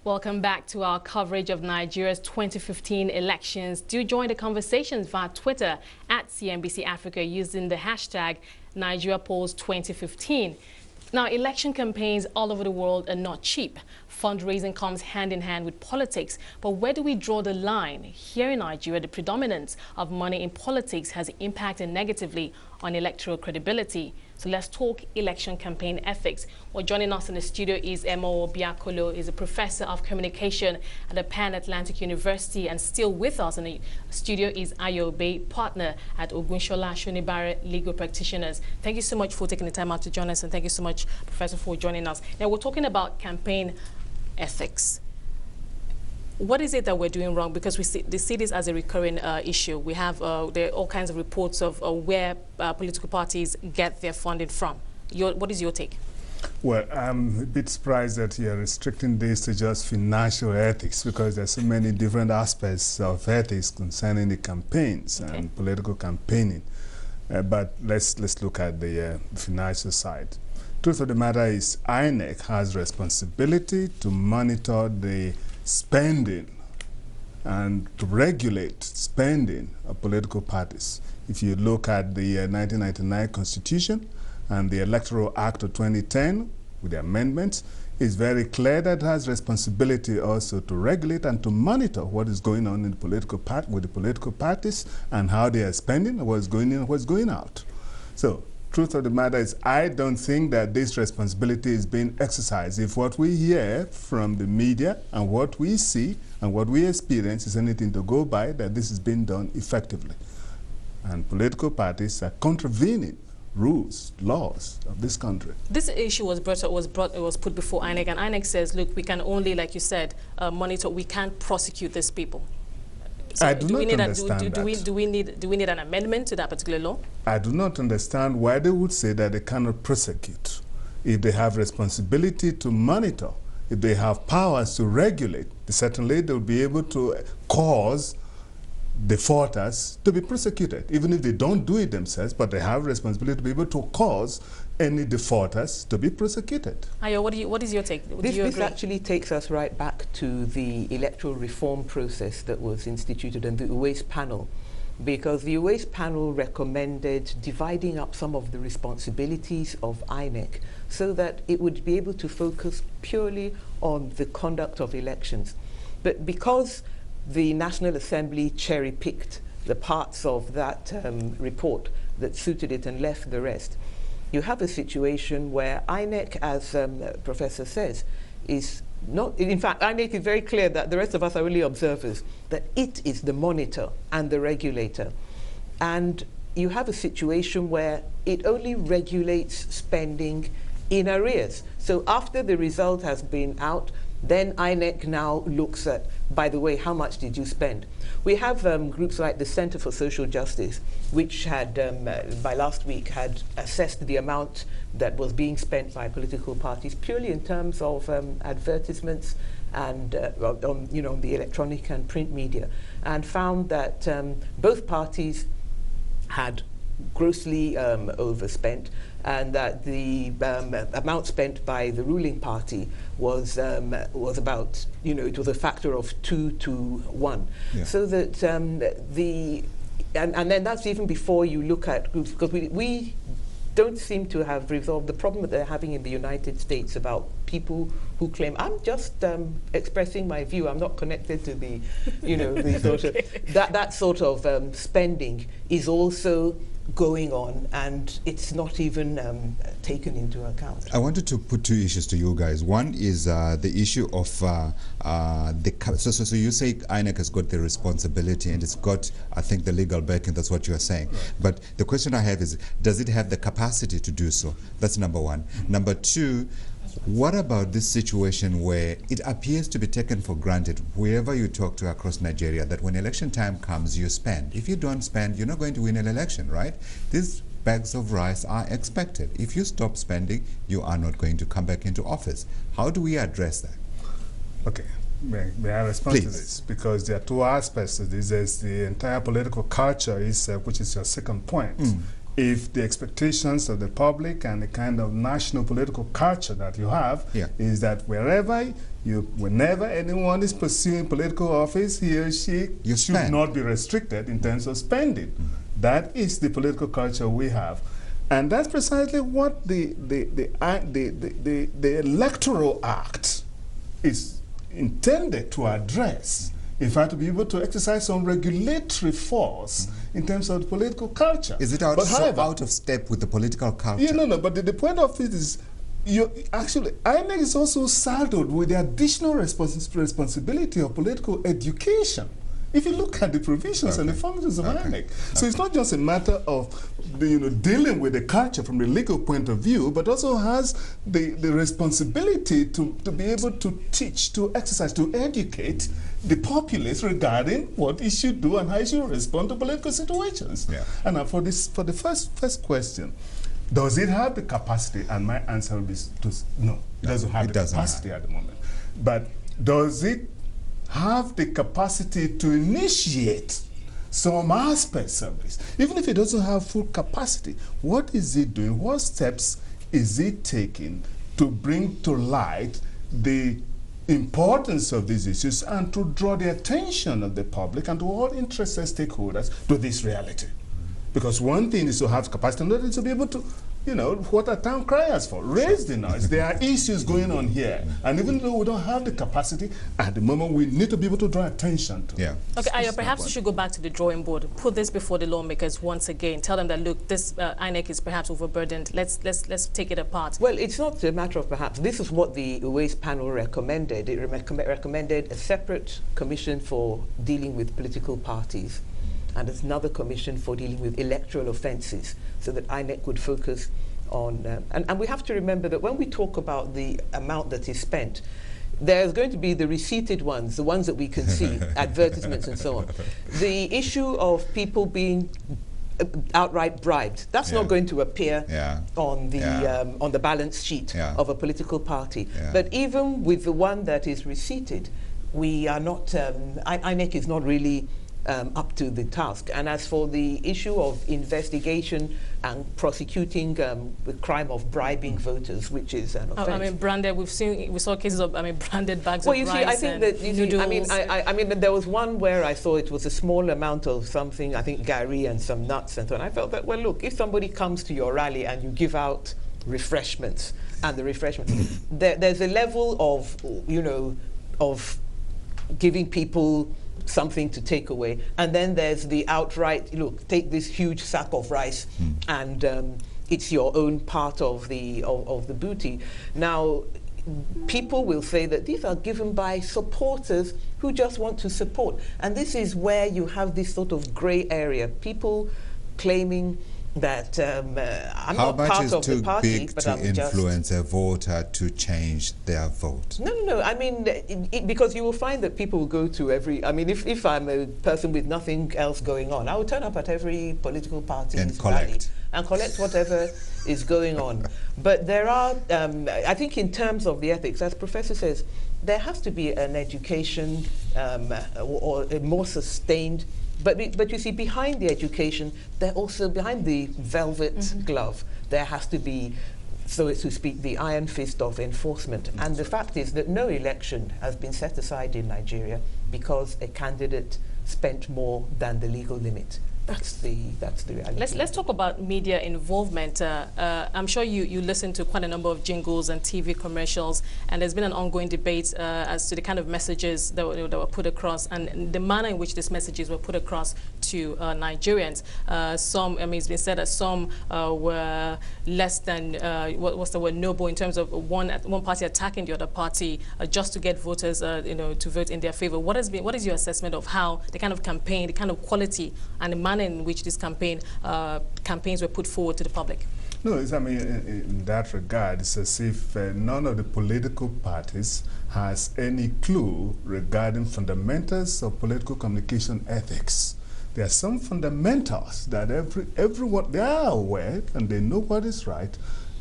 Welcome back to our coverage of Nigeria's 2015 elections. Do join the conversations via Twitter at CNBC Africa using the hashtag NigeriaPolls2015. Now, election campaigns all over the world are not cheap. Fundraising comes hand in hand with politics. But where do we draw the line? Here in Nigeria, the predominance of money in politics has impacted negatively on electoral credibility. So let's talk election campaign ethics. Well, joining us in the studio is Emevwo Biakolo. He's a professor of communication at the Pan Atlantic University, and still with us in the studio is Ayobe, partner at Ogunsola Shonibare Legal Practitioners. Thank you so much for taking the time out to join us, and thank you so much, Professor, for joining us. Now, we're talking about campaign ethics. What is it that we're doing wrong? Because we see this as a recurring issue. We have there are all kinds of reports of where political parties get their funding from. What is your take? Well, I'm a bit surprised that you're restricting this to just financial ethics, because there's so many different aspects of ethics concerning the campaigns and political campaigning. But let's look at the financial side. Truth of the matter is, INEC has responsibility to monitor the spending and to regulate spending of political parties. If you look at the 1999 Constitution and the Electoral Act of 2010 with the amendments, it's very clear that it has responsibility also to regulate and to monitor what is going on in the political with the political parties and how they are spending, what's going in and what's going out. So, truth of the matter is, I don't think that this responsibility is being exercised. If what we hear from the media and what we see and what we experience is anything to go by, that this is being done effectively. And political parties are contravening rules, laws of this country. This issue was put before INEC, and INEC says, look, we can only, like you said, monitor. We can't prosecute these people. So I do not understand that. Do we need an amendment to that particular law? I do not understand why they would say that they cannot prosecute. If they have responsibility to monitor, if they have powers to regulate, certainly they'll be able to cause defaulters to be prosecuted, even if they don't do it themselves, but they have responsibility to be able to cause any defaulters to be prosecuted. Ayo, what is your take? This actually takes us right back to the electoral reform process that was instituted and the UWACE panel, because the UWACE panel recommended dividing up some of the responsibilities of INEC so that it would be able to focus purely on the conduct of elections. But because the National Assembly cherry-picked the parts of that report that suited it and left the rest, you have a situation where INEC, as Professor says, is not, in fact, INEC is very clear that the rest of us are really observers, that it is the monitor and the regulator. And you have a situation where it only regulates spending in arrears. So after the result has been out, then INEC now looks at, by the way, how much did you spend? We have groups like the Center for Social Justice, which had, by last week, had assessed the amount that was being spent by political parties purely in terms of advertisements and on the electronic and print media, and found that both parties had grossly overspent, and that the amount spent by the ruling party was about, it was a factor of 2 to 1. Yeah. So that and then that's even before you look at groups, because we don't seem to have resolved the problem that they're having in the United States about people who claim, I'm just expressing my view, I'm not connected to the, the sort of, that sort of spending is also going on, and it's not even taken into account. I wanted to put two issues to you guys. One is the issue of so you say INEC has got the responsibility and it's got, I think, the legal backing. That's what you are saying. Right. But the question I have is, does it have the capacity to do so? That's number one. Number two, what about this situation where it appears to be taken for granted, wherever you talk to across Nigeria, that when election time comes, you spend. If you don't spend, you're not going to win an election, right? These bags of rice are expected. If you stop spending, you are not going to come back into office. How do we address that? Okay. May I respond to this? Because there are two aspects to this. There's the entire political culture, which is your second point. if the expectations of the public and the kind of national political culture that you have is that whenever anyone is pursuing political office, he or she should not be restricted in terms of spending. That is the political culture we have. And that's precisely what the Electoral Act is intended to address. In fact, to be able to exercise some regulatory force in terms of the political culture. Is it out of step with the political culture? Yeah, no, but the point of it is, INEC is also saddled with the additional responsibility of political education. If you look at the provisions and the functions of INEC. So it's not just a matter of dealing with the culture from the legal point of view, but also has the responsibility to be able to teach, to exercise, to educate the populace regarding what it should do and how it should respond to political situations. And now for the first question, does it have the capacity? And my answer will be no. It doesn't have the capacity at the moment. But does it have the capacity to initiate some aspects of this? Even if it doesn't have full capacity, what is it doing? What steps is it taking to bring to light the importance of these issues and to draw the attention of the public and to all interested stakeholders to this reality? Because one thing is to have capacity, another is to be able to, what are town criers for? Raise the noise. There are issues going on here. And even though we don't have the capacity, at the moment we need to be able to draw attention to it. Okay, Ayo, perhaps we should go back to the drawing board, put this before the lawmakers once again, tell them that, look, this INEC is perhaps overburdened. Let's take it apart. Well, it's not a matter of perhaps. This is what the Waste panel recommended. It recommended a separate commission for dealing with political parties, and there's another commission for dealing with electoral offences, so that INEC would focus on... and we have to remember that when we talk about the amount that is spent, there's going to be the receipted ones, the ones that we can see, advertisements and so on. The issue of people being outright bribed, that's not going to appear on the balance sheet of a political party. But even with the one that is receipted, we are not... INEC is not really up to the task. And as for the issue of investigation and prosecuting the crime of bribing voters, which is an offense. Branded. We saw cases of branded bags of rice. Well, you see, I think that I mean, there was one where I saw it was a small amount of something, I think Gary and some nuts and so on. I felt that, well, look, if somebody comes to your rally and you give out refreshments, and the refreshments, there's a level of of giving people something to take away, and then there's the outright, look, take this huge sack of rice and it's your own part of the booty. Now, people will say that these are given by supporters who just want to support, and this is where you have this sort of grey area, people claiming that I'm not part of the party, but I'm just... How much is too big to influence a voter to change their vote? No. I mean, because you will find that people will go to every... I mean, if I'm a person with nothing else going on, I will turn up at every political party's rally and collect whatever is going on. But there are, I think in terms of the ethics, as Professor says, there has to be an education or a more sustained... But you see, behind the education, there also, behind the velvet glove, there has to be, so to speak, the iron fist of enforcement. And the fact is that no election has been set aside in Nigeria because a candidate spent more than the legal limit. That's the reality. Let's talk about media involvement. I'm sure you listen to quite a number of jingles and TV commercials, and there's been an ongoing debate as to the kind of messages that were put across and the manner in which these messages were put across to Nigerians. It's been said that some were less than what's the word, noble, in terms of one party attacking the other party just to get voters to vote in their favor. What is your assessment of how the kind of campaign, the kind of quality and the manner in which these campaigns were put forward to the public? No, in that regard, it's as if none of the political parties has any clue regarding fundamentals of political communication ethics. There are some fundamentals that everyone, they are aware and they know what is right,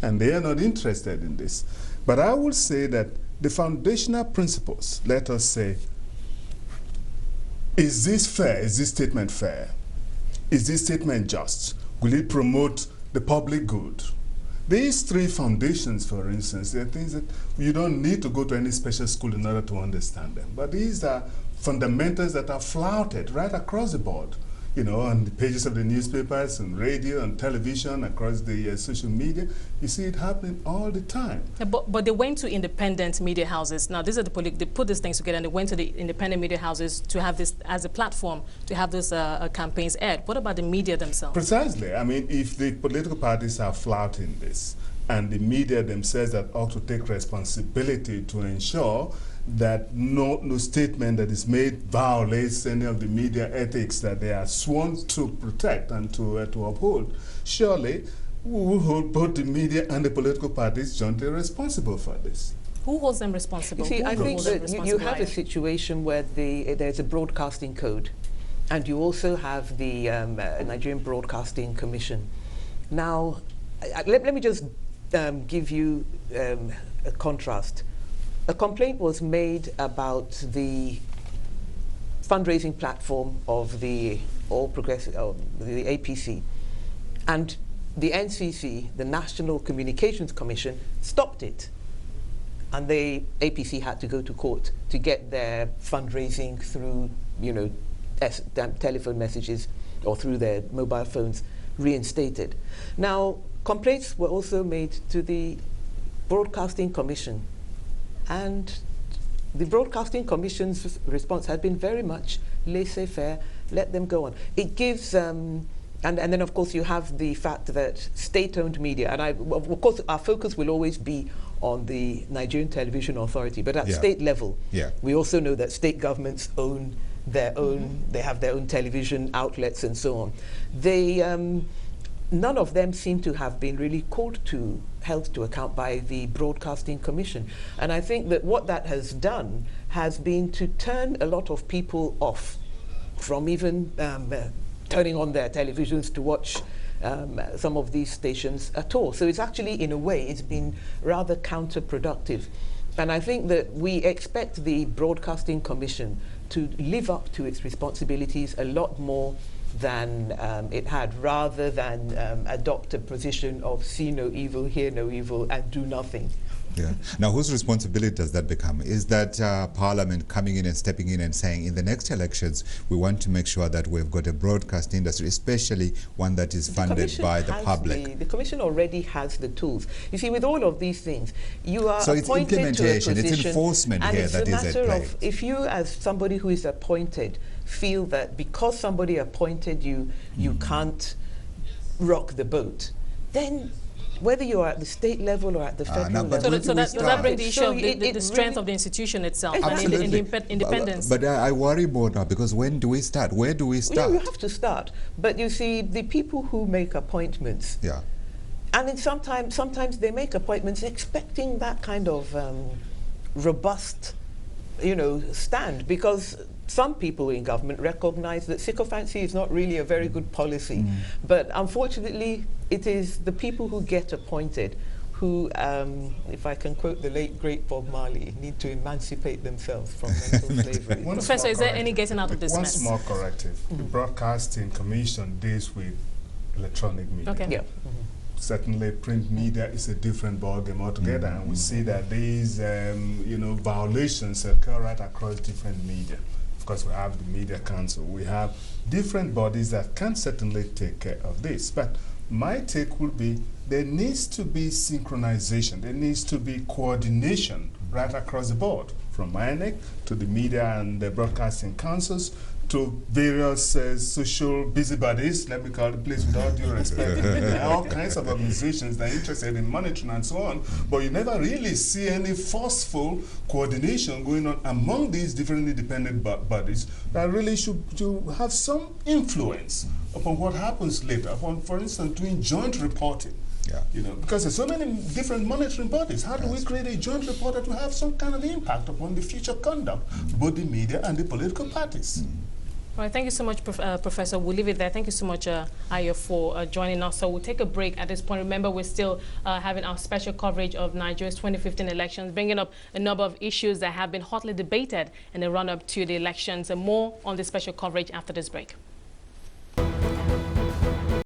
and they are not interested in this. But I would say that the foundational principles, let us say, is this fair? Is this statement fair? Is this statement just? Will it promote the public good? These three foundations, for instance, they are things that you don't need to go to any special school in order to understand them. But these are fundamentals that are flouted right across the board, you know, on the pages of the newspapers, and radio, and television, across the social media. You see it happening all the time. But they went to independent media houses. Now, these are they put these things together, and they went to the independent media houses to have this as a platform to have those campaigns aired. What about the media themselves? Precisely. I mean, if the political parties are flouting this, and the media themselves that ought to take responsibility to ensure that no statement that is made violates any of the media ethics that they are sworn to protect and to uphold, surely we will hold both the media and the political parties jointly responsible for this. Who holds them responsible? You see, I think that you have a situation where there's a broadcasting code, and you also have the Nigerian Broadcasting Commission. Now, let me just give you a contrast. A complaint was made about the fundraising platform of the All Progressive, the APC, and the NCC, the National Communications Commission, stopped it, and the APC had to go to court to get their fundraising through, you know, telephone messages or through their mobile phones reinstated. Now, complaints were also made to the Broadcasting Commission. And the Broadcasting Commission's response had been very much laissez-faire, let them go on. It gives, and then of course you have the fact that state-owned media, and of course our focus will always be on the Nigerian Television Authority, but at state level, we also know that state governments own their own, they have their own television outlets and so on. They, none of them seem to have been really held to account by the Broadcasting Commission. And I think that what that has done has been to turn a lot of people off from even turning on their televisions to watch some of these stations at all. So it's actually, in a way, it's been rather counterproductive. And I think that we expect the Broadcasting Commission to live up to its responsibilities a lot more than it had, rather than adopt a position of see no evil, hear no evil, and do nothing. Yeah. Now, whose responsibility does that become? Is that Parliament coming in and stepping in and saying, in the next elections, we want to make sure that we've got a broadcast industry, especially one that is funded by the public? The Commission already has the tools. You see, with all of these things, you are so it's implementation, it's enforcement here that is at play. If you, as somebody who is appointed, feel that because somebody appointed you, you can't rock the boat, then whether you are at the state level or at the federal level. So that brings the issue of the strength of the institution itself and the independence. But I worry more now, because when do we start? Where do we start? You have to start. But you see, the people who make appointments, and then sometimes they make appointments expecting that kind of robust, stand, because some people in government recognize that sycophancy is not really a very good policy. But unfortunately, it is the people who get appointed who, if I can quote the late, great Bob Marley, need to emancipate themselves from mental slavery. Professor, is there any getting out of this mess? One small corrective. The Broadcasting Commission deals with electronic media. Okay. Certainly, print media is a different ballgame altogether, and we see that these, violations occur right across different media. Of course, we have the Media Council. We have different bodies that can certainly take care of this. But my take would be there needs to be synchronization. There needs to be coordination right across the board, from INEC to the media and the broadcasting councils to various social busybodies, let me call the place with all due respect. There are all kinds of organizations that are interested in monitoring and so on, but you never really see any forceful coordination going on among these different independent bodies that really should have some influence upon what happens later, upon, for instance, doing joint reporting. Because there's so many different monitoring bodies. How do we create a joint reporter to have some kind of impact upon the future conduct, both the media and the political parties? All right, thank you so much, Professor. We'll leave it there. Thank you so much, Ayo, for joining us. So we'll take a break at this point. Remember, we're still having our special coverage of Nigeria's 2015 elections, bringing up a number of issues that have been hotly debated in the run-up to the elections, and more on this special coverage after this break.